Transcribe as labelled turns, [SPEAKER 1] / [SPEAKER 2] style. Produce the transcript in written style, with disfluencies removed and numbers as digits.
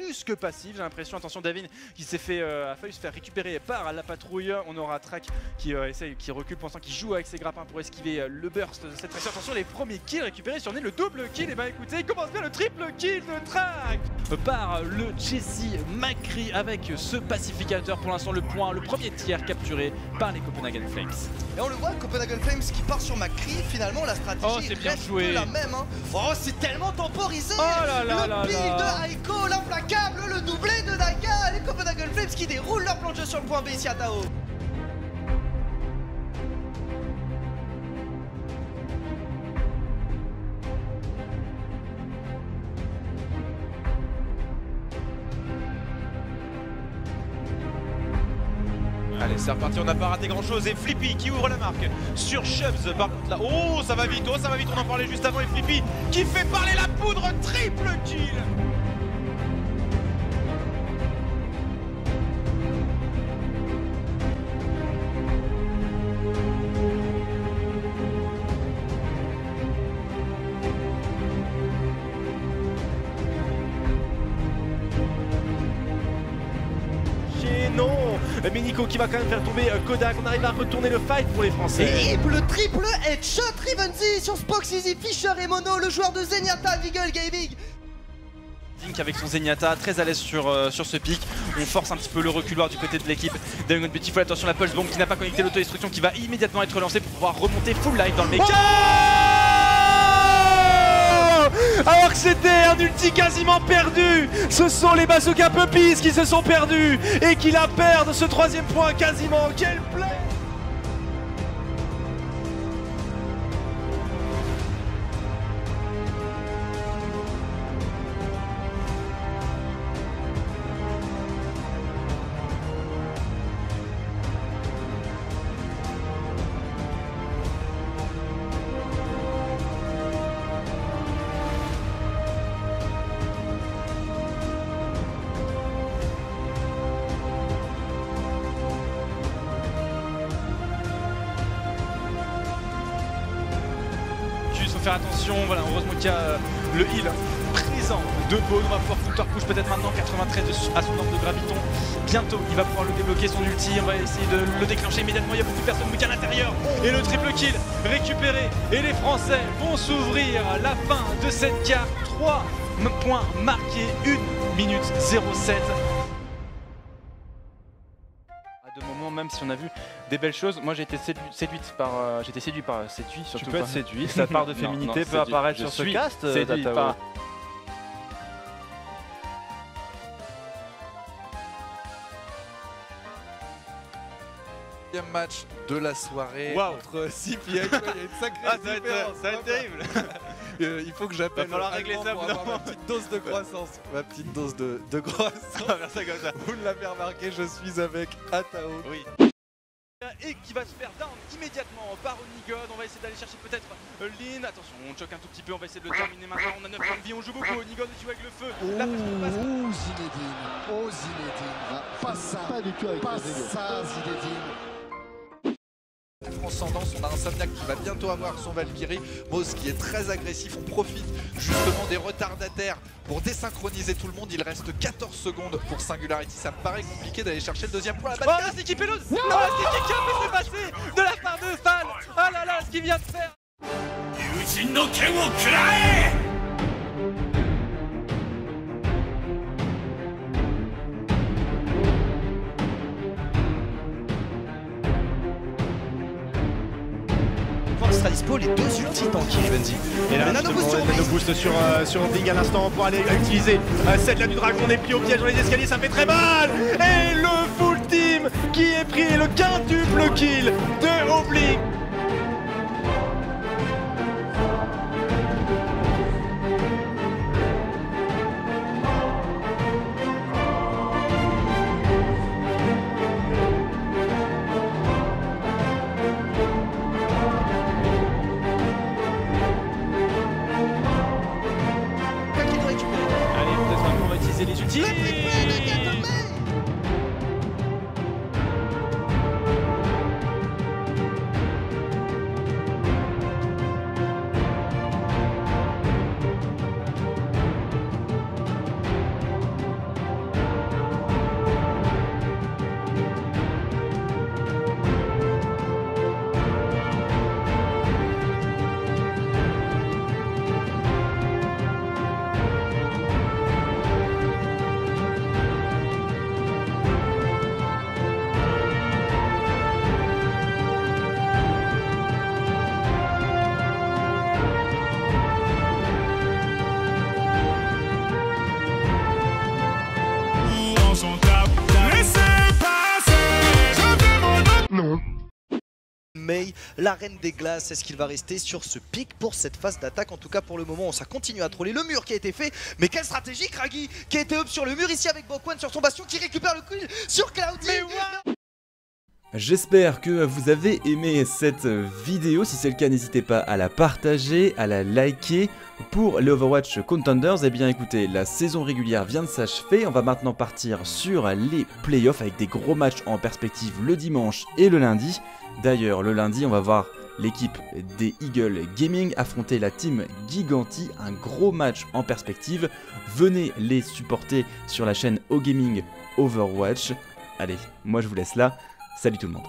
[SPEAKER 1] plus que passif, j'ai l'impression. Attention, Davin qui s'est fait, a failli se faire récupérer par la patrouille. On aura Track qui qui recule pensant qu'il joue avec ses grappins pour esquiver le burst de cette pression. Attention, les premiers kills récupérés sur le double kill. Et bah écoutez, il commence bien le triple kill de Track par le Jesse McCree avec ce pacificateur. Pour l'instant, le premier tiers capturé par les Copenhagen Flames.
[SPEAKER 2] Et on le voit, Copenhagen Flames qui part sur McCree, finalement la stratégie reste la même. Hein. Oh, c'est tellement temporisé. Le pill de Aiko, l'implacable, le doublé de Naga, les Copenhagen Flames qui déroulent leur plan de jeu sur le point B ici à Tao.
[SPEAKER 3] Allez, c'est reparti, on n'a pas raté grand chose et Flippy qui ouvre la marque sur Chubbs. Par contre là, oh ça va vite, on en parlait juste avant et Flippy qui fait parler la poudre, triple kill.
[SPEAKER 1] Non, Minico qui va quand même faire tomber Kodak. On arrive à retourner le fight pour les Français.
[SPEAKER 2] Et le triple headshot Rivenzi sur Spox, Easy, Fisher et Mono, le joueur de Zenyatta, Deagle Gaming.
[SPEAKER 1] Dink avec son Zenyatta, très à l'aise sur ce pic. On force un petit peu le reculoir du côté de l'équipe de Young Beautiful. Attention, la pulse bomb qui n'a pas connecté l'auto-destruction qui va immédiatement être relancée pour pouvoir remonter full life dans le méca. Alors que c'était un ulti quasiment perdu, ce sont les Bazooka Puppies qui se sont perdus et qui la perdent ce troisième point quasiment. Quel play! Faire attention, voilà, heureusement qu'il y a le heal présent de Bone. On va pouvoir counter push peut-être maintenant, 93 à son ordre de graviton. Bientôt il va pouvoir le débloquer, son ulti, on va essayer de le déclencher immédiatement. Il y a beaucoup de personnes mais à l'intérieur et le triple kill récupéré et les Français vont s'ouvrir la fin de cette carte. 3 points marqués, 1 minute 07. De moments, même si on a vu des belles choses, moi j'ai été séduit par séduit surtout.
[SPEAKER 4] Tu peux être séduit, sa part de féminité peut apparaître sur ce cast.
[SPEAKER 1] Séduit par...
[SPEAKER 5] Deuxième match de la soirée entre Sip et Aiko. Il y a une sacrée différence.
[SPEAKER 3] Ça va être terrible.
[SPEAKER 5] Il faut que j'appelle.
[SPEAKER 3] Va falloir régler ça
[SPEAKER 5] pour avoir ma petite dose de croissance. Ma petite dose de croissance.
[SPEAKER 3] On va faire ça comme ça.
[SPEAKER 5] Vous l'avez remarqué, je suis avec Atao.
[SPEAKER 3] Oui.
[SPEAKER 1] Et qui va se faire down immédiatement par Onigod. On va essayer d'aller chercher peut-être Lin. Attention, on choque un tout petit peu, on va essayer de le terminer maintenant. On a 9 points de vie, on joue beaucoup. Onigod joue avec le feu. La pression passe.
[SPEAKER 6] Zinedine, pas ça, pas du tout avec ça, Zinedine.
[SPEAKER 5] Transcendance, on a un Insomniac qui va bientôt avoir son Valkyrie. Moz qui est très agressif, on profite justement des retardataires pour désynchroniser tout le monde. Il reste 14 secondes pour Singularity, ça me paraît compliqué d'aller chercher le deuxième point.
[SPEAKER 1] Oh là, c'est qui Pélos. Non, c'est qui a fait se passer de la part de Fan. Ah là là, ce qu'il vient de faire.
[SPEAKER 2] Sera dispo les deux ultis tanky Rivenzi.
[SPEAKER 4] Et là, nano boost sur Ding à l'instant pour aller utiliser celle là du dragon. On est pris au piège dans les escaliers, ça fait très mal. Et le full team qui est pris, le quintuple kill de Oblique.
[SPEAKER 1] Les ultis.
[SPEAKER 2] Mei, la reine des glaces. Est-ce qu'il va rester sur ce pic pour cette phase d'attaque? En tout cas pour le moment ça continue à troller le mur qui a été fait. Mais quelle stratégie Kragi qui a été up sur le mur ici avec Bokwan sur son bastion qui récupère le kill sur Cloudy.
[SPEAKER 7] J'espère que vous avez aimé cette vidéo. Si c'est le cas, n'hésitez pas à la partager, à la liker. Pour les Overwatch Contenders, eh bien écoutez, la saison régulière vient de s'achever. On va maintenant partir sur les playoffs avec des gros matchs en perspective le dimanche et le lundi. D'ailleurs, le lundi, on va voir l'équipe des Eagle Gaming affronter la team Giganti. Un gros match en perspective. Venez les supporter sur la chaîne OGaming Overwatch. Allez, moi je vous laisse là. Salut tout le monde.